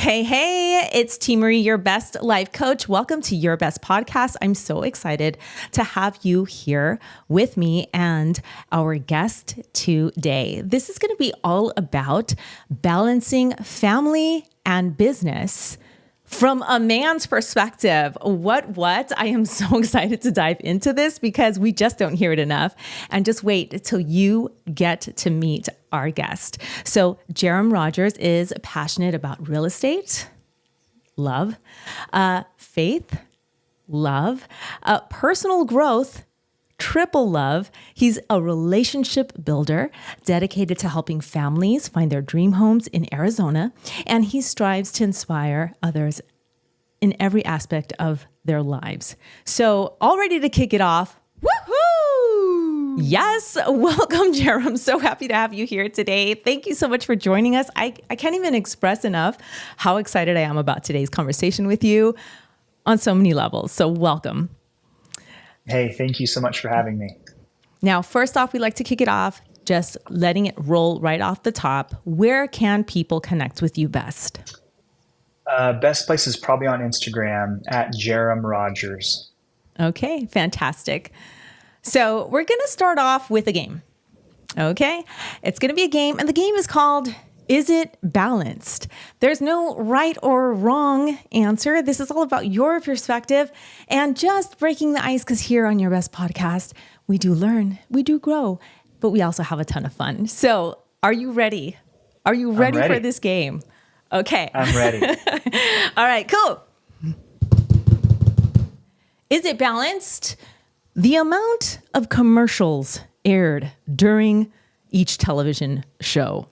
Hey, it's Teemaree, your best life coach. Welcome to Your Best Podcast. I'm so excited to have you here with me and our guest today. This is going to be all about balancing family and business from a man's perspective. What? I am so excited to dive into this because we just don't hear it enough. And just wait until you get to meet our guest. So Jarom Rogers is passionate about real estate, love, faith, love, personal growth, triple love. He's a relationship builder dedicated to helping families find their dream homes in Arizona. And he strives to inspire others in every aspect of their lives. So all ready to kick it off. Woohoo! Yes. Welcome, Jarom. So happy to have you here today. Thank you so much for joining us. I can't even express enough how excited I am about today's conversation with you on so many levels. So welcome. Hey, thank you so much for having me. Now, first off, we like to kick it off, just letting it roll right off the top. Where can people connect with you best? Best place is probably on Instagram at Jarom Rogers. Okay, fantastic. So we're going to start off with a game. Okay, it's going to be a game, and the game is called Is It Balanced? There's no right or wrong answer. This is all about your perspective and just breaking the ice, because here on Your Best Podcast, we do learn, we do grow, but we also have a ton of fun. So are you ready? Are you ready for this game? Okay. I'm ready. All right, cool. Is it balanced? The amount of commercials aired during each television show.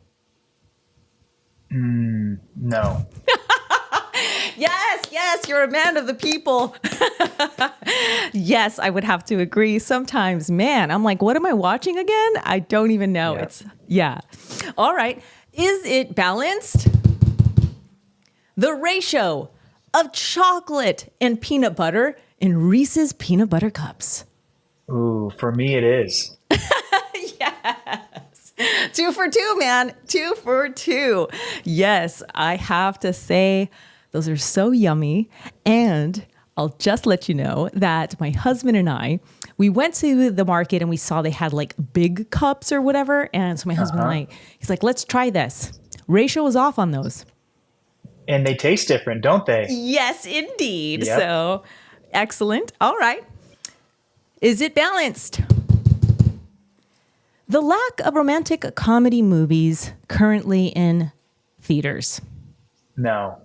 No. Yes, you're a man of the people. Yes, I would have to agree. Sometimes, man, I'm like, what am I watching again? I don't even know. Yeah. All right. Is it balanced? The ratio of chocolate and peanut butter in Reese's peanut butter cups. Ooh, for me it is. Yes. 2 for 2, man. 2 for 2. Yes, I have to say those are so yummy. And I'll just let you know that my husband and I, we went to the market and we saw they had like big cups or whatever. And so my husband and I, he's like, let's try this. Ratio was off on those. And they taste different, don't they? Yes, indeed. Yep. So excellent. All right. Is it balanced? The lack of romantic comedy movies currently in theaters. No.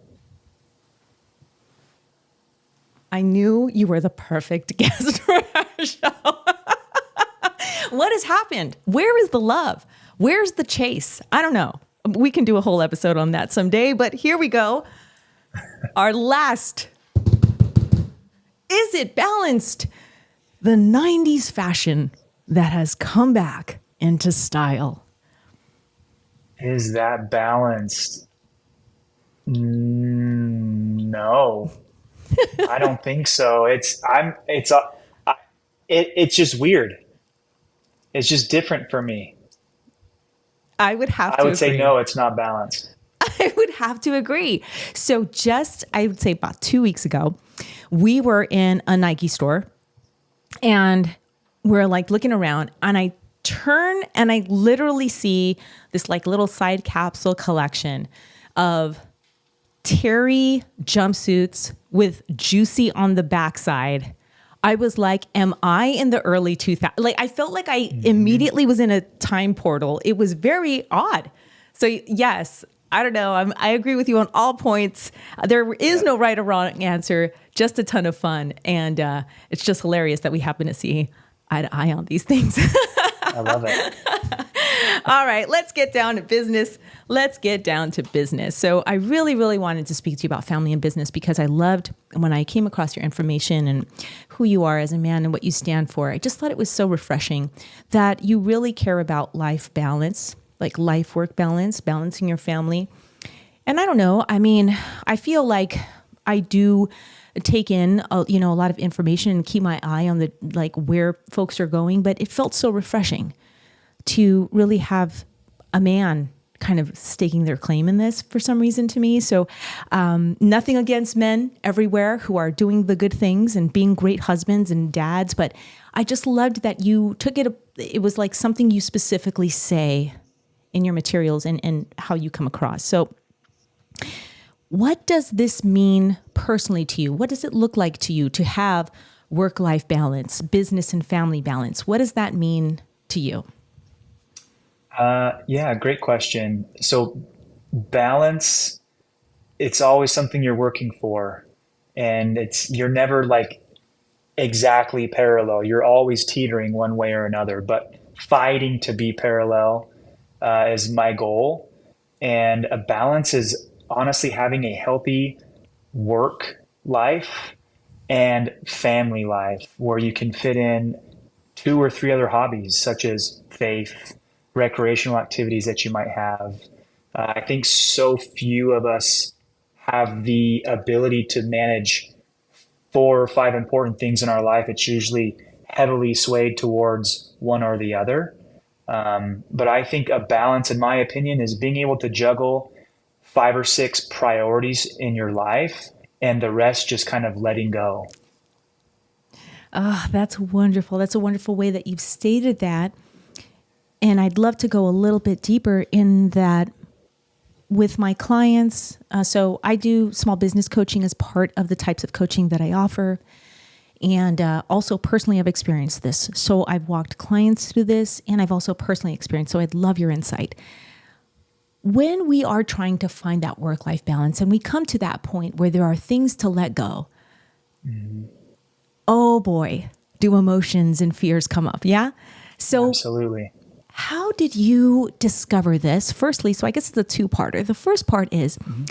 I knew you were the perfect guest for our show. What has happened? Where is the love? Where's the chase? I don't know. We can do a whole episode on that someday, but here we go. Our last. Is it balanced? The 90s fashion that has come back into style. Is that balanced? No. I don't think so. It's just weird. It's just different for me. I would say no, it's not balanced. I would have to agree. So I would say about 2 weeks ago, we were in a Nike store and we're like looking around, and I turn and I literally see this like little side capsule collection of terry jumpsuits with juicy on the backside. I was like, am I in the early 2000s? Like, I felt like I immediately was in a time portal. It was very odd. So yes, I don't know. I agree with you on all points. There is no right or wrong answer, just a ton of fun. And it's just hilarious that we happen to see eye to eye on these things. I love it. All right, let's get down to business. So I really, really wanted to speak to you about family and business because I loved when I came across your information and who you are as a man and what you stand for. I just thought it was so refreshing that you really care about life balance, like life-work balance, balancing your family. And I don't know, I mean, I feel like I do take in a lot of information and keep my eye on the like where folks are going, but it felt so refreshing to really have a man kind of staking their claim in this for some reason to me. So nothing against men everywhere who are doing the good things and being great husbands and dads, but I just loved that you took it. It was like something you specifically say in your materials and how you come across. So what does this mean personally to you? What does it look like to you to have work-life balance, business and family balance? What does that mean to you? Yeah, great question. So balance, it's always something you're working for, and you're never like exactly parallel. You're always teetering one way or another, but fighting to be parallel is my goal. And a balance is honestly having a healthy work life and family life where you can fit in two or three other hobbies, such as faith, recreational activities that you might have. I think so few of us have the ability to manage four or five important things in our life. It's usually heavily swayed towards one or the other. But I think a balance, in my opinion, is being able to juggle five or six priorities in your life and the rest just kind of letting go. Ah, that's wonderful. That's a wonderful way that you've stated that. And I'd love to go a little bit deeper in that with my clients. So I do small business coaching as part of the types of coaching that I offer. And also personally, I've experienced this. So I've walked clients through this and I've also personally experienced. So I'd love your insight. When we are trying to find that work-life balance and we come to that point where there are things to let go, oh boy, do emotions and fears come up. Yeah. So Absolutely. how did you discover this? Firstly, so I guess it's a two-parter. The first part is, Mhm.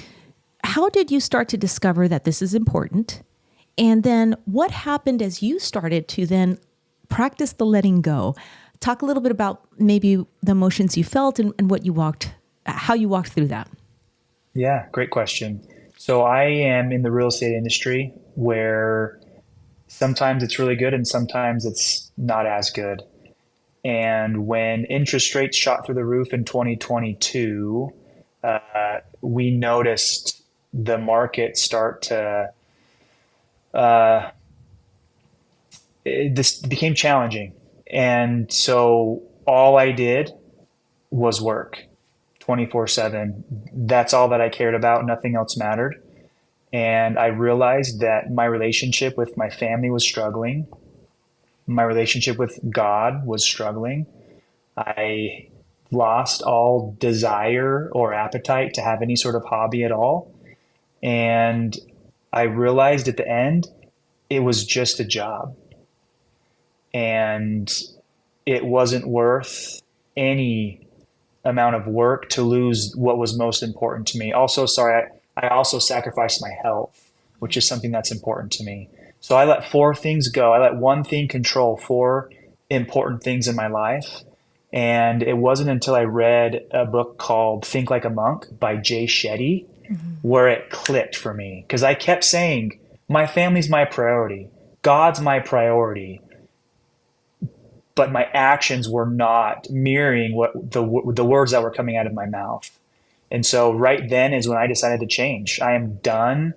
how did you start to discover that this is important? And then what happened as you started to then practice the letting go? Talk a little bit about maybe the emotions you felt and what you walked, how you walked through that. Yeah, great question. So I am in the real estate industry where sometimes it's really good and sometimes it's not as good. And when interest rates shot through the roof in 2022, we noticed the market start to, uh, this became challenging. And so all I did was work 24/7. That's all that I cared about. Nothing else mattered. And I realized that my relationship with my family was struggling. My relationship with God was struggling. I lost all desire or appetite to have any sort of hobby at all. And I realized at the end, it was just a job. And it wasn't worth any amount of work to lose what was most important to me. Also, sorry, I also sacrificed my health, which is something that's important to me. So I let four things go. I let one thing control four important things in my life. And it wasn't until I read a book called Think Like a Monk by Jay Shetty where it clicked for me. Because I kept saying, my family's my priority, God's my priority, but my actions were not mirroring what the words that were coming out of my mouth. And so right then is when I decided to change. I am done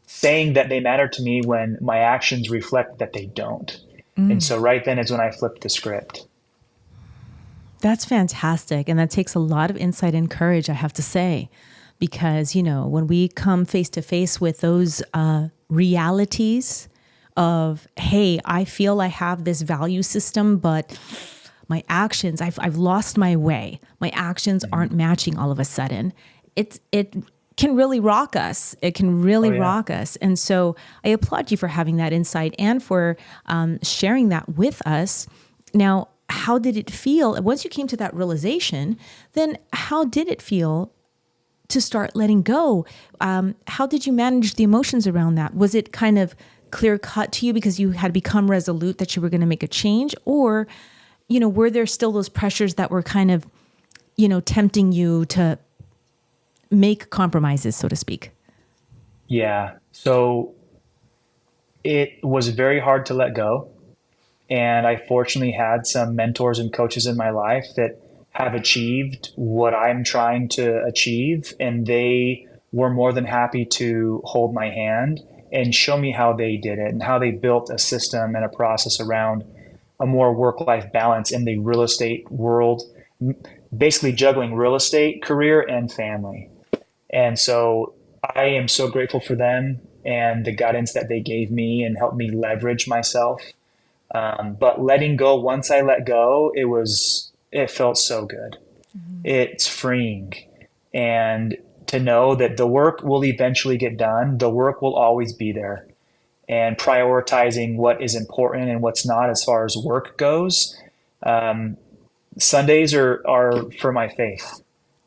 saying that they matter to me when my actions reflect that they don't. And so right then is when I flipped the script. That's fantastic. And that takes a lot of insight and courage, I have to say, because, you know, when we come face to face with those realities of, hey, I feel I have this value system, but my actions, I've lost my way. My actions aren't matching all of a sudden. It can really rock us. It can Oh really yeah. rock us. And so I applaud you for having that insight and for sharing that with us. Now, how did it feel once you came to that realization? Then how did it feel to start letting go? How did you manage the emotions around that? Was it kind of clear cut to you because you had become resolute that you were going to make a change? Or, you know, were there still those pressures that were kind of, you know, tempting you to make compromises, so to speak? Yeah. So it was very hard to let go. And I fortunately had some mentors and coaches in my life that have achieved what I'm trying to achieve, and they were more than happy to hold my hand and show me how they did it and how they built a system and a process around a more work-life balance in the real estate world, basically juggling real estate, career, and family. And so I am so grateful for them and the guidance that they gave me and helped me leverage myself. But letting go, once I let go, it felt so good. It's freeing. And to know that the work will eventually get done, the work will always be there. And prioritizing what is important and what's not as far as work goes. Sundays are for my faith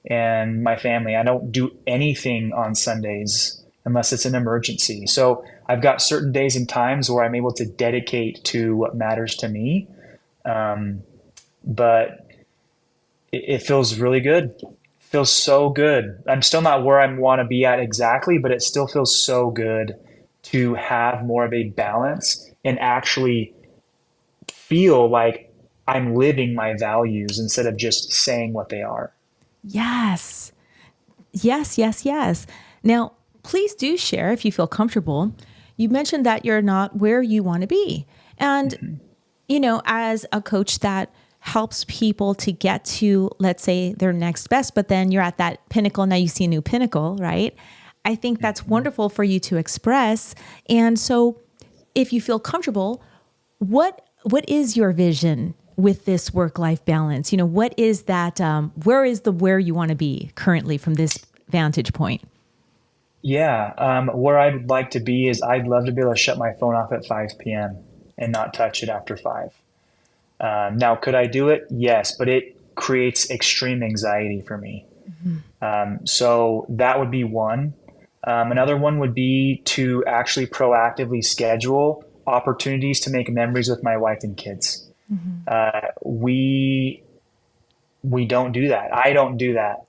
and my family. I don't do anything on Sundays unless it's an emergency. So I've got certain days and times where I'm able to dedicate to what matters to me. Um, but it feels really good. It feels so good. I'm still not where I want to be at exactly, but it still feels so good to have more of a balance and actually feel like I'm living my values instead of just saying what they are. Yes. Yes, yes, yes. Now, please do share if you feel comfortable. You mentioned that you're not where you want to be. And, as a coach that helps people to get to, let's say, their next best, but then you're at that pinnacle. Now you see a new pinnacle, right? I think that's wonderful for you to express. And so if you feel comfortable, what is your vision with this work-life balance? What is that, where you want to be currently from this vantage point? Yeah, where I'd like to be is I'd love to be able to shut my phone off at 5 p.m. and not touch it after 5. Now, could I do it? Yes, but it creates extreme anxiety for me. So that would be one. Another one would be to actually proactively schedule opportunities to make memories with my wife and kids. We don't do that. I don't do that.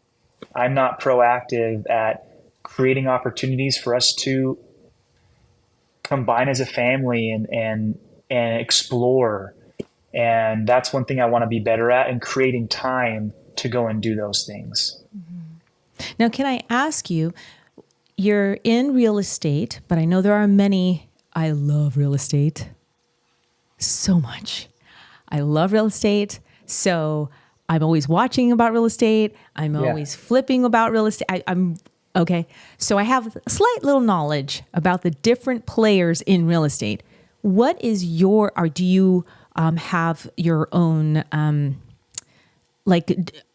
I'm not proactive at creating opportunities for us to combine as a family and explore. And that's one thing I want to be better at, and creating time to go and do those things. Now, can I ask you, you're in real estate, but I know there are many. I love real estate so much. I love real estate. So I'm always watching about real estate. I'm Yeah. always flipping about real estate. I'm okay. So I have a slight little knowledge about the different players in real estate. What is or do you have your own,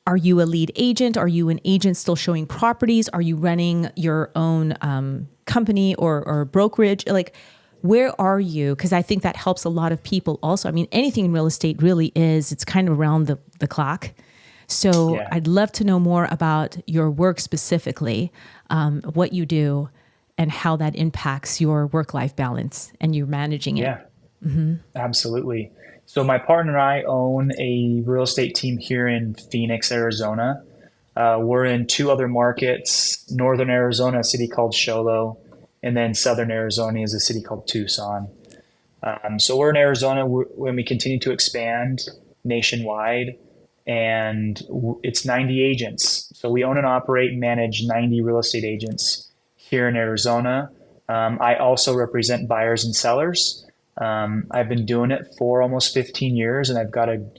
are you a lead agent? Are you an agent still showing properties? Are you running your own company or brokerage? Where are you? Because I think that helps a lot of people also. I mean, anything in real estate really it's kind of around the clock. So Yeah. I'd love to know more about your work specifically, what you do and how that impacts your work-life balance and you're managing it. Yeah. Absolutely. So my partner and I own a real estate team here in Phoenix, Arizona. We're in two other markets: Northern Arizona, a city called Sholo, and then Southern Arizona is a city called Tucson. So we're in Arizona when we continue to expand nationwide, and it's 90 agents. So we own and operate and manage 90 real estate agents here in Arizona. I also represent buyers and sellers. I've been doing it for almost 15 years, and I've got an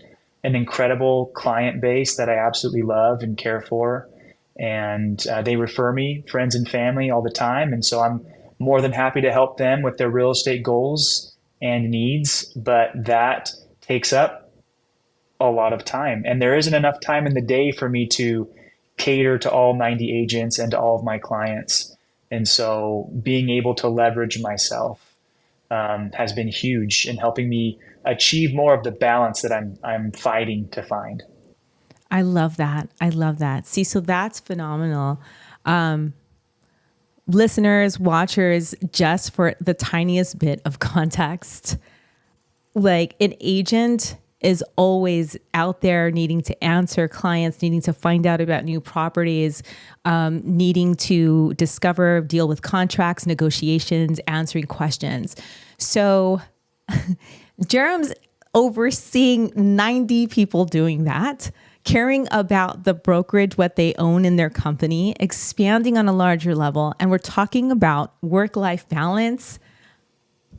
incredible client base that I absolutely love and care for. And they refer me, friends and family, all the time. And so I'm more than happy to help them with their real estate goals and needs. But that takes up a lot of time. And there isn't enough time in the day for me to cater to all 90 agents and to all of my clients. And so being able to leverage myself has been huge in helping me achieve more of the balance that I'm fighting to find. I love that. I love that. See, so that's phenomenal. Listeners, watchers, just for the tiniest bit of context, like an agent is always out there needing to answer clients, needing to find out about new properties, needing to discover, deal with contracts, negotiations, answering questions. So Jarom's overseeing 90 people doing that. caring about the brokerage, what they own in their company, expanding on a larger level. And we're talking about work-life balance.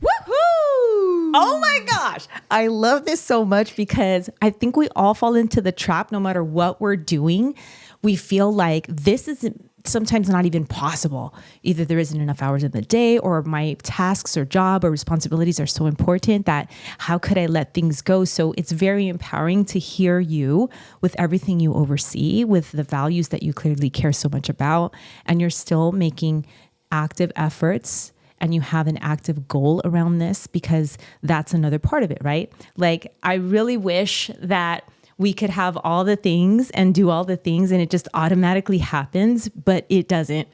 Woohoo! Oh my gosh. I love this so much because I think we all fall into the trap no matter what we're doing. We feel like this isn't sometimes not even possible. Either there isn't enough hours in the day or my tasks or job or responsibilities are so important that how could I let things go? So it's very empowering to hear you with everything you oversee, with the values that you clearly care so much about, and you're still making active efforts and you have an active goal around this because that's another part of it, right? Like, I really wish that we could have all the things and do all the things and it just automatically happens, but it doesn't.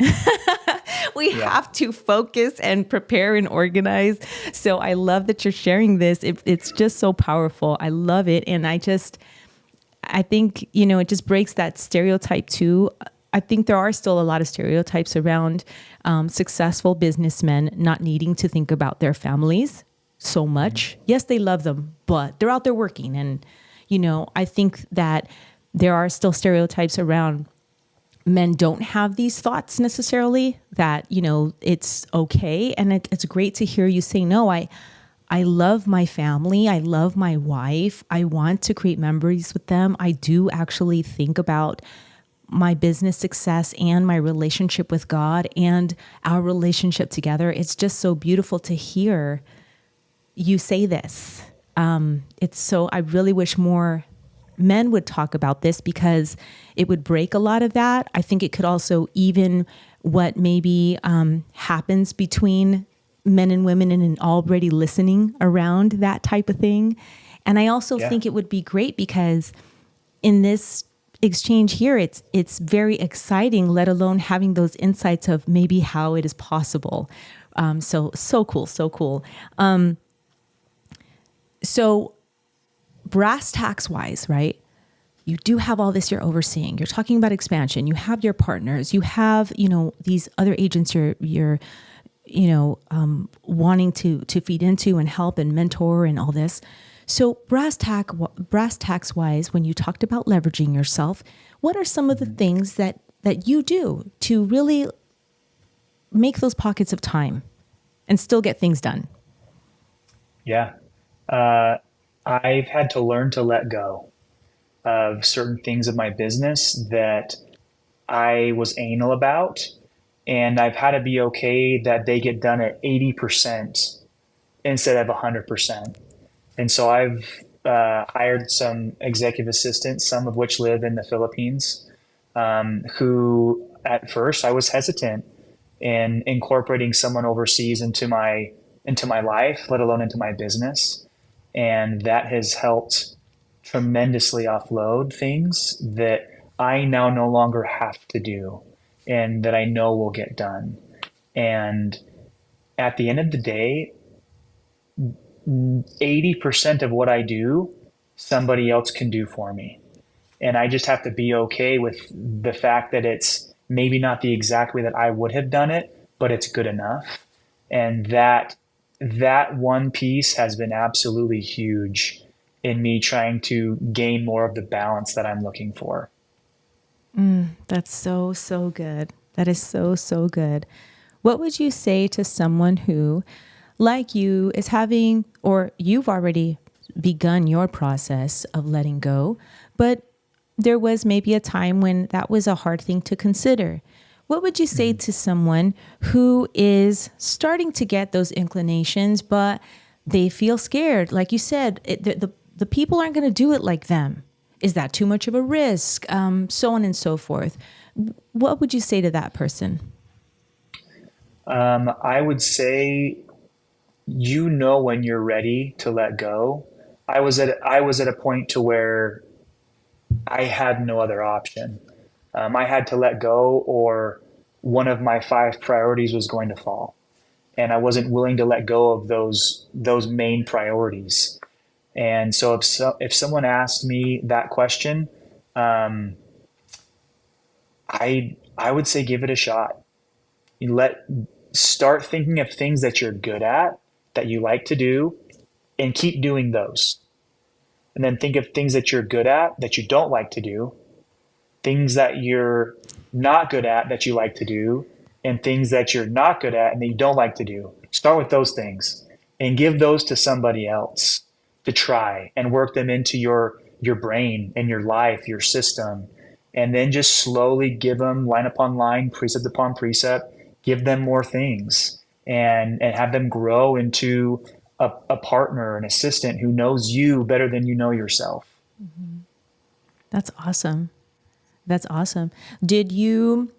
We Yeah. have to focus and prepare and organize. So I love that you're sharing this. It's just so powerful. I love it. And I think, it just breaks that stereotype too. I think there are still a lot of stereotypes around successful businessmen not needing to think about their families so much. Yes, they love them, but they're out there working. And, I think that there are still stereotypes around men don't have these thoughts necessarily, that, it's okay. And it's great to hear you say, no, I love my family. I love my wife. I want to create memories with them. I do actually think about my business success and my relationship with God and our relationship together. It's just so beautiful to hear you say this. I really wish more men would talk about this because it would break a lot of that. I think it could also even what maybe happens between men and women and already listening around that type of thing. And I also think it would be great because in this exchange here, it's very exciting, let alone having those insights of maybe how it is possible. So cool, so cool. So brass tacks wise, right? You do have all this you're overseeing. You're talking about expansion. You have your partners. You have, these other agents you're wanting to feed into and help and mentor and all this. So brass tacks wise, when you talked about leveraging yourself, what are some of the things that you do to really make those pockets of time and still get things done? Yeah. I've had to learn to let go of certain things of my business that I was anal about. And I've had to be okay that they get done at 80% instead of 100%. And so I've hired some executive assistants, some of which live in the Philippines, who at first I was hesitant in incorporating someone overseas into my life, let alone into my business. And that has helped tremendously offload things that I now no longer have to do and that I know will get done. And at the end of the day, 80% of what I do, somebody else can do for me. And I just have to be okay with the fact that it's maybe not the exact way that I would have done it, but it's good enough. And that one piece has been absolutely huge in me trying to gain more of the balance that I'm looking for. That's so, so good. That is so, so good. What would you say to someone who, like you, is having, or you've already begun your process of letting go, but there was maybe a time when that was a hard thing to consider? What would you say to someone who is starting to get those inclinations, but they feel scared? Like you said, the people aren't going to do it like them. Is that too much of a risk? So on and so forth. What would you say to that person? I would say, when you're ready to let go. I was at a point to where I had no other option. I had to let go, or one of my five priorities was going to fall, and I wasn't willing to let go of those main priorities. And so, if someone asked me that question, um, I would say give it a shot. You start thinking of things that you're good at, that you like to do, and keep doing those. and then think of things that you're good at that you don't like to do, things that you're not good at that you like to do, and things that you're not good at and that you don't like to do. Start with those things and give those to somebody else to try and work them into your brain and your life, your system. And then just slowly give them line upon line, precept upon precept, give them more things and have them grow into a partner, an assistant who knows you better than you know yourself. That's awesome. That's awesome. Did you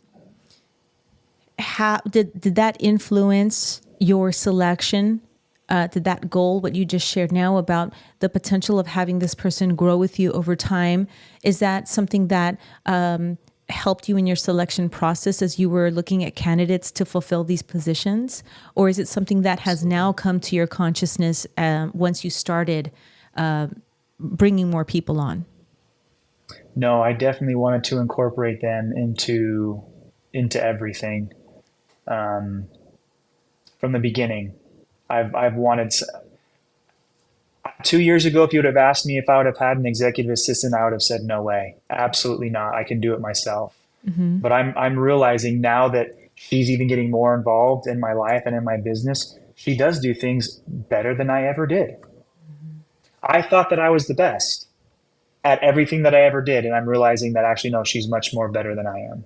have did that influence your selection? Did that goal, what you just shared now about the potential of having this person grow with you over time, is that something that helped you in your selection process as you were looking at candidates to fulfill these positions? Or is it something that has now come to your consciousness once you started bringing more people on? No, I definitely wanted to incorporate them into everything from the beginning. I've wanted 2 years ago, if you would have asked me if I would have had an executive assistant, I would have said no way, absolutely not. I can do it myself. But I'm realizing now that she's even getting more involved in my life and in my business. She does do things better than I ever did. I thought that I was the best at everything that I ever did, and I'm realizing that actually no, she's much more better than I am.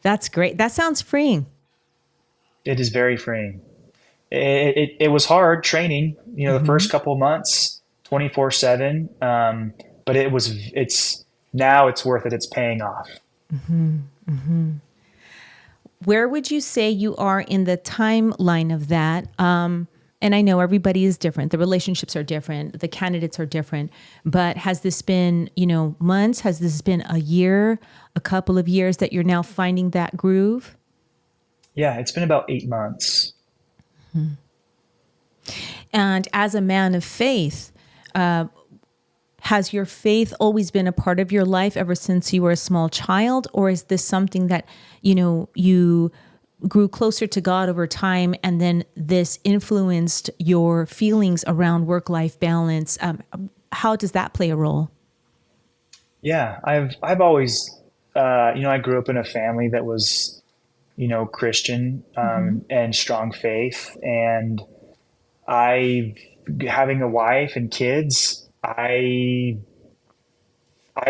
That's great. That sounds freeing. It is very freeing. It was hard training, the first couple of months, 24/7. But it's now it's worth it. It's paying off. Where would you say you are in the timeline of that? And I know everybody is different. The relationships are different. The candidates are different. But has this been, months? Has this been a year, a couple of years that you're now finding that groove? Yeah, it's been about 8 months. And as a man of faith, has your faith always been a part of your life ever since you were a small child? Or is this something that, you grew closer to God over time and then this influenced your feelings around work-life balance? How does that play a role? Yeah, I've always, I grew up in a family that was, Christian and strong faith, and I, having a wife and kids, I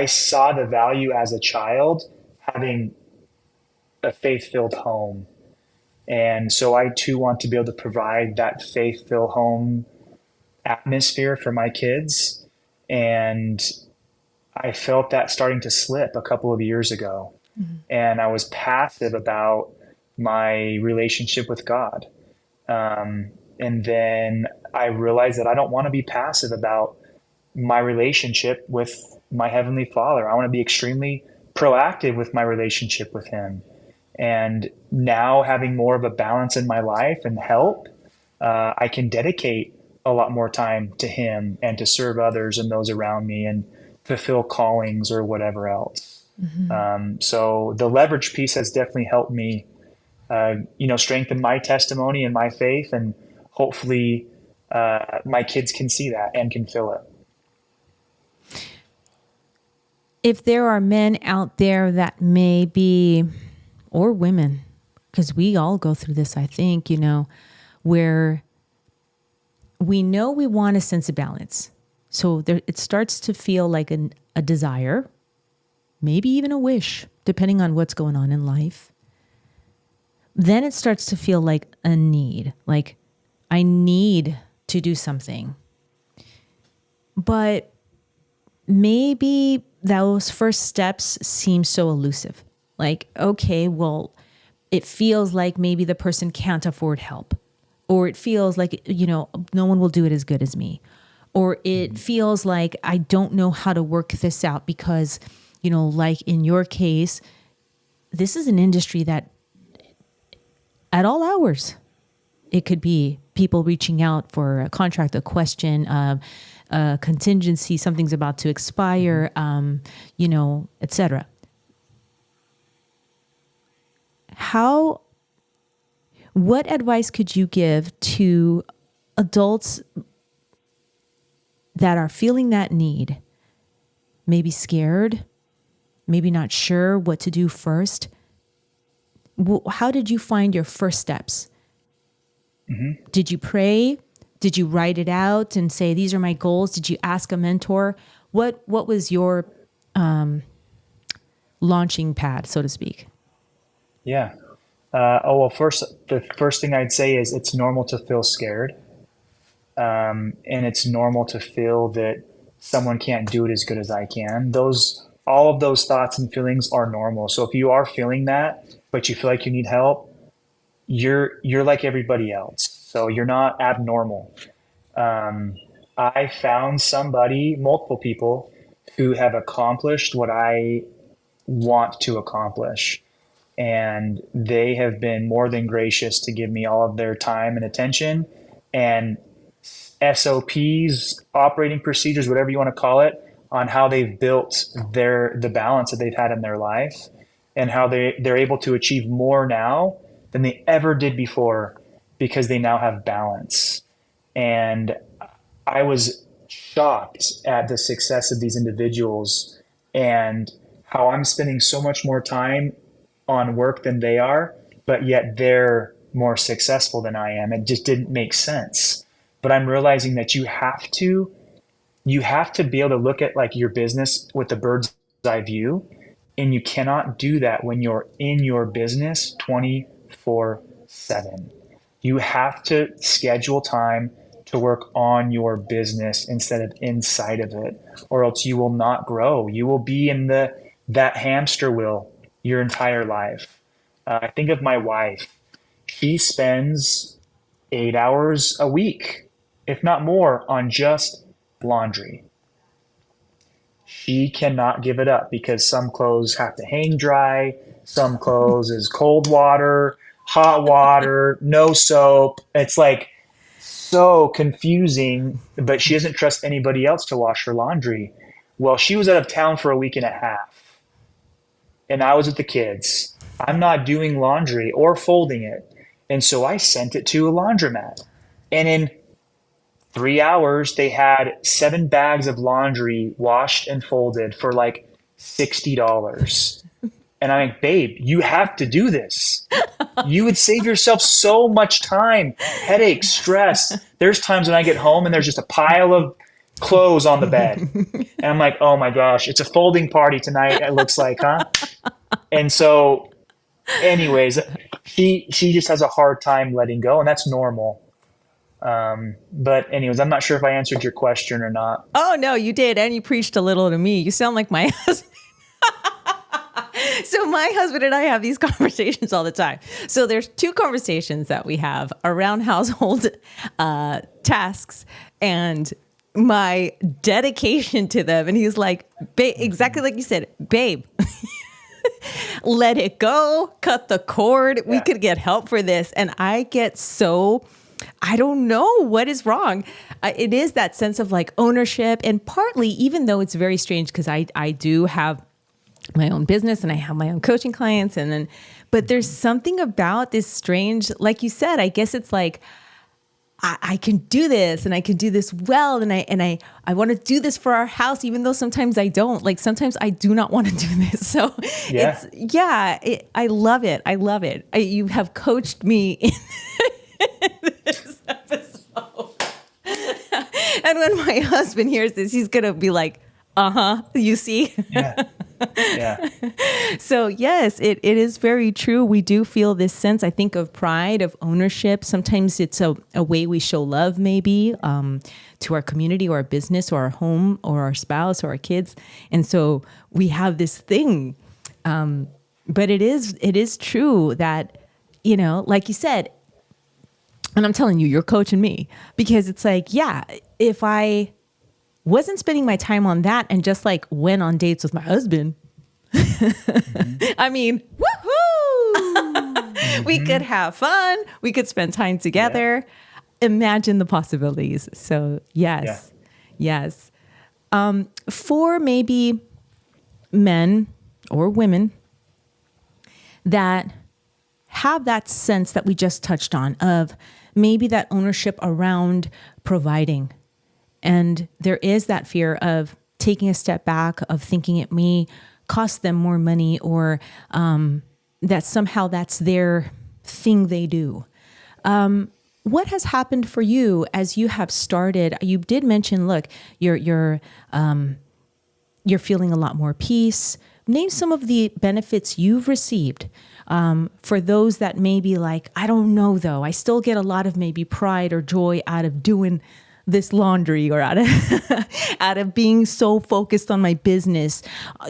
saw the value as a child having a faith-filled home. And so I too want to be able to provide that faith-filled home atmosphere for my kids. And I felt that starting to slip a couple of years ago. And I was passive about my relationship with God. And then I realized that I don't want to be passive about my relationship with my Heavenly Father. I want to be extremely proactive with my relationship with Him. And now having more of a balance in my life and help, I can dedicate a lot more time to Him and to serve others and those around me and fulfill callings or whatever else. So the leverage piece has definitely helped me, strengthen my testimony and my faith, and hopefully my kids can see that and can feel it. If there are men out there that may be, or women, because we all go through this, I think, where we know we want a sense of balance. So there, it starts to feel like a desire, maybe even a wish, depending on what's going on in life. Then it starts to feel like a need, like I need to do something. But maybe those first steps seem so elusive. Like, okay, well, it feels like maybe the person can't afford help, or it feels like, no one will do it as good as me, or it feels like I don't know how to work this out because, like in your case, this is an industry that at all hours, it could be people reaching out for a contract, a question, a contingency, something's about to expire, etc. What advice could you give to adults that are feeling that need, maybe scared, maybe not sure what to do first, how did you find your first steps? Did you pray? Did you write it out and say, these are my goals? Did you ask a mentor? What was your launching pad, so to speak? Yeah. The first thing I'd say is it's normal to feel scared. And it's normal to feel that someone can't do it as good as I can. All of those thoughts and feelings are normal. So if you are feeling that, but you feel like you need help, you're like everybody else. So you're not abnormal. I found multiple people who have accomplished what I want to accomplish. And they have been more than gracious to give me all of their time and attention and SOPs, operating procedures, whatever you want to call it, on how they've built the balance that they've had in their life and how they're able to achieve more now than they ever did before because they now have balance. And I was shocked at the success of these individuals and how I'm spending so much more time on work than they are, but yet they're more successful than I am. It just didn't make sense. But I'm realizing that you have to be able to look at like your business with the bird's eye view, and you cannot do that when you're in your business 24/7. You have to schedule time to work on your business instead of inside of it, or else you will not grow. You will be in that hamster wheel your entire life. I think of my wife. She spends 8 hours a week, if not more, on just laundry. She cannot give it up because some clothes have to hang dry, some clothes is cold water, hot water, no soap. It's like so confusing, but she doesn't trust anybody else to wash her laundry. Well, she was out of town for a week and a half, and I was with the kids. I'm not doing laundry or folding it. And so I sent it to a laundromat. And in 3 hours, they had 7 bags of laundry washed and folded for like $60. And I'm like, babe, you have to do this. You would save yourself so much time, headache, stress. There's times when I get home and there's just a pile of clothes on the bed. And I'm like, oh my gosh, it's a folding party tonight, it looks like, huh? And so, anyways, she just has a hard time letting go, and that's normal. But anyways, I'm not sure if I answered your question or not. Oh, no, you did. And you preached a little to me. You sound like my husband. So my husband and I have these conversations all the time. So there's 2 conversations that we have around household tasks and my dedication to them. And he's like, exactly like you said, babe, let it go, cut the cord. We could get help for this. And I get so, I don't know what is wrong. It is that sense of like ownership. And partly, even though it's very strange, because I do have my own business and I have my own coaching clients. But there's something about this strange, like you said, I guess it's like, I can do this and I can do this well. And I want to do this for our house, even though sometimes I don't. Like sometimes I do not want to do this. So I love it. I love it. You have coached me in this episode. And when my husband hears this, he's going to be like, you see? Yeah. Yeah. So yes, it is very true. We do feel this sense, I think, of pride, of ownership. Sometimes it's a way we show love, maybe, to our community or our business or our home or our spouse or our kids. And so we have this thing. But it is true that, like you said, and I'm telling you, you're coaching me, because it's like, yeah, if I wasn't spending my time on that and just like went on dates with my husband, I mean, woohoo! We could have fun. We could spend time together. Yeah. Imagine the possibilities. So yes. For maybe men or women that have that sense that we just touched on of maybe that ownership around providing And there is that fear of taking a step back, of thinking it may cost them more money, or that somehow that's their thing they do. What has happened for you as you have started? You did mention, look, you're feeling a lot more peace. Name some of the benefits you've received. For those that may be like, I don't know though, I still get a lot of maybe pride or joy out of doing this laundry, or out of out of being so focused on my business.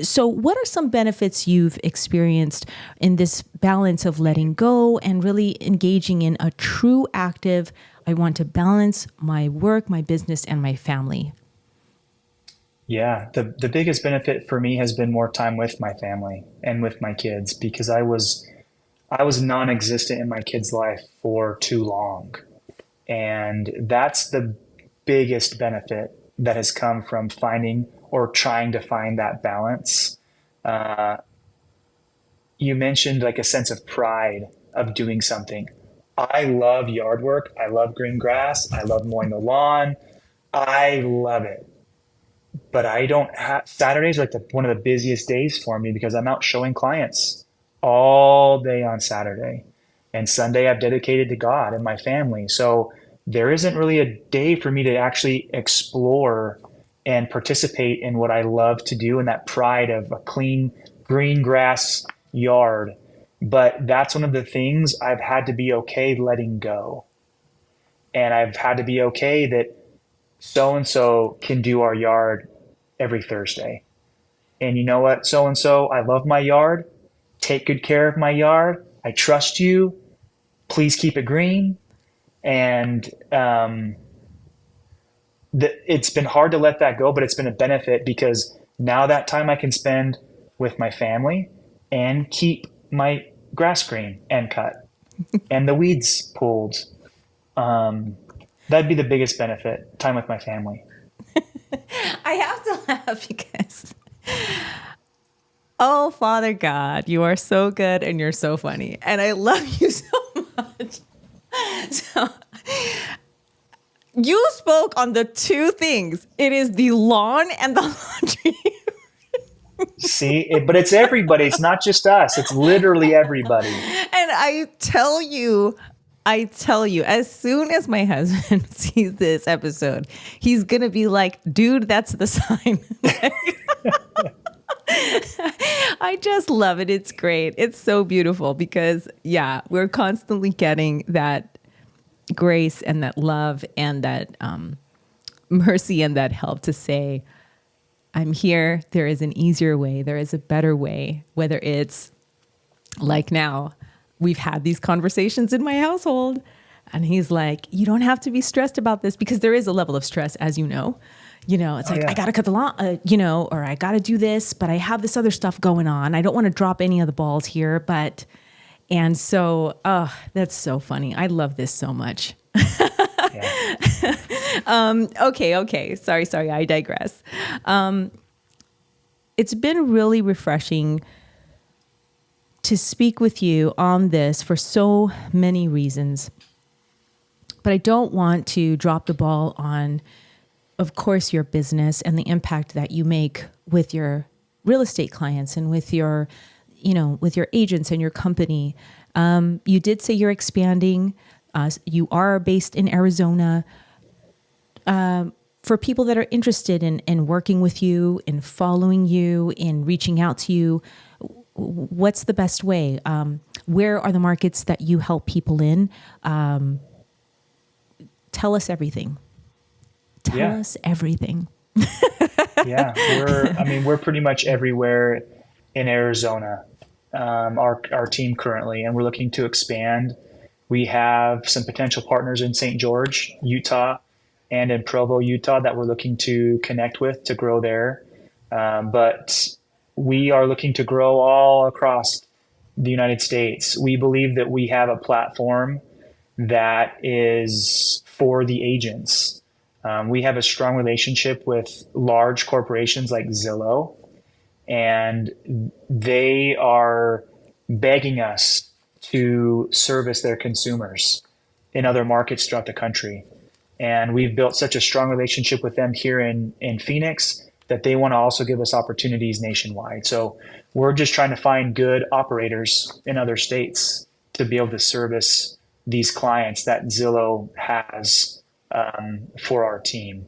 So what are some benefits you've experienced in this balance of letting go and really engaging in a true active, I want to balance my work, my business, and my family? Yeah, the biggest benefit for me has been more time with my family and with my kids because I was non-existent in my kids' life for too long. And that's the biggest benefit that has come from finding or trying to find that balance. Uh, you mentioned like a sense of pride of doing something. I love yard work. I love green grass. I love mowing the lawn. I love it. But I don't have Saturdays are like one of the busiest days for me because I'm out showing clients all day on Saturday. And Sunday I've dedicated to God and my family. So there isn't really a day for me to actually explore and participate in what I love to do and that pride of a clean green grass yard. But that's one of the things I've had to be okay letting go. And I've had to be okay that so and so can do our yard every Thursday. And you know what, so and so, I love my yard. Take good care of my yard. I trust you. Please keep it green. And it's been hard to let that go, but it's been a benefit because now that time I can spend with my family and keep my grass green and cut and the weeds pulled. Um, that'd be the biggest benefit, time with my family. I have to laugh because, oh, Father God, you are so good and you're so funny. And I love you so much. So you spoke on the two things. It is the lawn and the laundry. See, but it's everybody. It's not just us. It's literally everybody. And I tell you, as soon as my husband sees this episode, he's going to be like, dude, that's the sign. I just love it. It's great. It's so beautiful because, yeah, we're constantly getting that grace and that love and that mercy and that help to say, I'm here. There is an easier way. There is a better way. Whether it's like now, we've had these conversations in my household, and he's like, you don't have to be stressed about this because there is a level of stress, as you know. It's Oh like, I yeah. got to cut the lawn, or I got to do this, but I have this other stuff going on. I don't want to drop any of the balls here, and so, oh, that's so funny. I love this so much. Yeah. Okay. Sorry. I digress. It's been really refreshing to speak with you on this for so many reasons. But I don't want to drop the ball on, of course, your business and the impact that you make with your real estate clients and with with your agents and your company. You did say you're expanding. You are based in Arizona. For people that are interested in working with you, in following you, in reaching out to you, what's the best way? Where are the markets that you help people in? Tell us everything. Tell Yeah. us everything. Yeah. I mean, we're pretty much everywhere in Arizona, our team currently, and we're looking to expand. We have some potential partners in St. George, Utah, and in Provo, Utah, that we're looking to connect with to grow there. But we are looking to grow all across the United States. We believe that we have a platform that is for the agents. We have a strong relationship with large corporations like Zillow, and they are begging us to service their consumers in other markets throughout the country. And we've built such a strong relationship with them here in Phoenix that they want to also give us opportunities nationwide. So we're just trying to find good operators in other states to be able to service these clients that Zillow has for our team.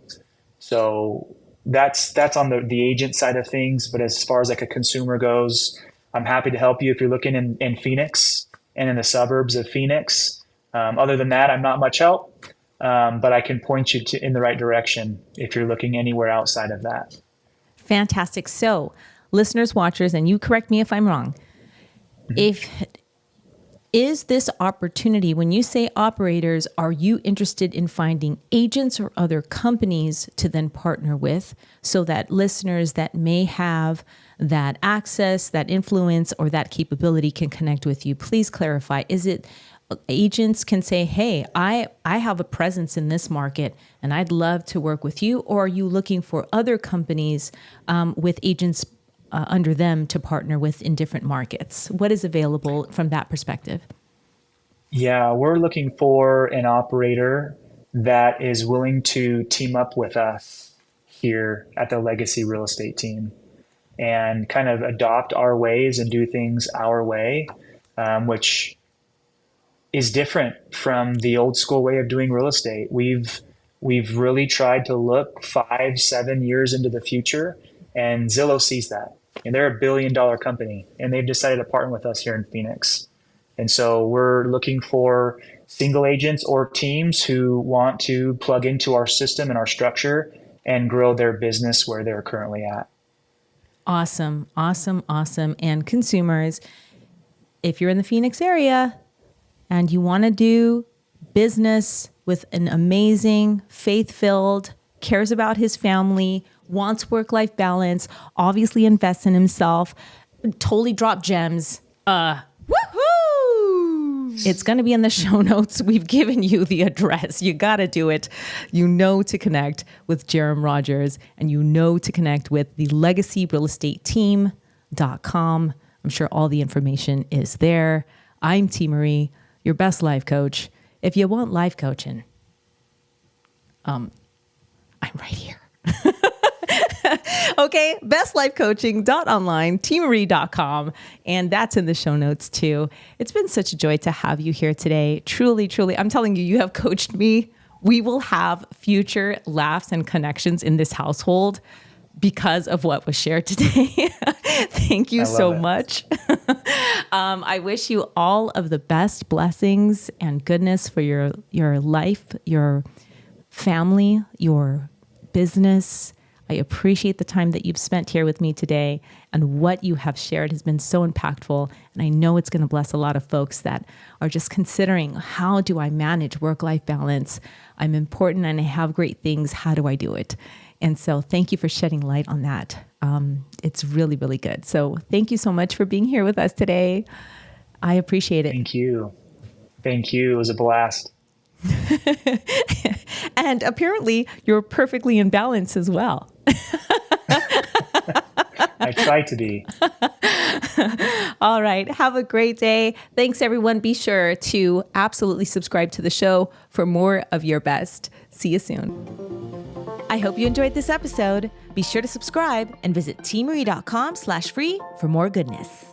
So that's on the agent side of things. But as far as like a consumer goes, I'm happy to help you if you're looking in Phoenix and in the suburbs of Phoenix. Other than that, I'm not much help, but I can point you in the right direction if you're looking anywhere outside of that. Fantastic. So, listeners, watchers, and you correct me if I'm wrong. Is this opportunity, when you say operators, are you interested in finding agents or other companies to then partner with so that listeners that may have that access, that influence, or that capability can connect with you? Please clarify. Is it agents can say, hey, I have a presence in this market and I'd love to work with you? Or are you looking for other companies with agents under them to partner with in different markets? What is available from that perspective? Yeah, we're looking for an operator that is willing to team up with us here at the Legacy Real Estate team and kind of adopt our ways and do things our way, which is different from the old school way of doing real estate. We've really tried to look 5-7 years into the future, and Zillow sees that. And they're $1 billion company, and they've decided to partner with us here in Phoenix. And so we're looking for single agents or teams who want to plug into our system and our structure and grow their business where they're currently at. Awesome, awesome, awesome. And consumers, if you're in the Phoenix area and you want to do business with an amazing, faith-filled, cares about his family, wants work-life balance, obviously invests in himself, totally drop gems. Woohoo! It's going to be in the show notes. We've given you the address. You got to do it. You know to connect with Jarom Rogers, and you know to connect with the legacyrealestateteam.com. I'm sure all the information is there. I'm Teemaree, your best life coach. If you want life coaching, I'm right here. Okay, bestlifecoaching.online, teemaree.com, and that's in the show notes too. It's been such a joy to have you here today. Truly, truly, I'm telling you, you have coached me. We will have future laughs and connections in this household because of what was shared today. Thank you so much. I wish you all of the best blessings and goodness for your life, your family, your business. I appreciate the time that you've spent here with me today, and what you have shared has been so impactful. And I know it's going to bless a lot of folks that are just considering, how do I manage work-life balance? I'm important and I have great things. How do I do it? And so thank you for shedding light on that. It's really, really good. So thank you so much for being here with us today. I appreciate it. Thank you. Thank you. It was a blast. And apparently you're perfectly in balance as well. I try to be. All right. Have a great day. Thanks, everyone. Be sure to absolutely subscribe to the show for more of your best. See you soon. I hope you enjoyed this episode. Be sure to subscribe and visit teemaree.com/free for more goodness.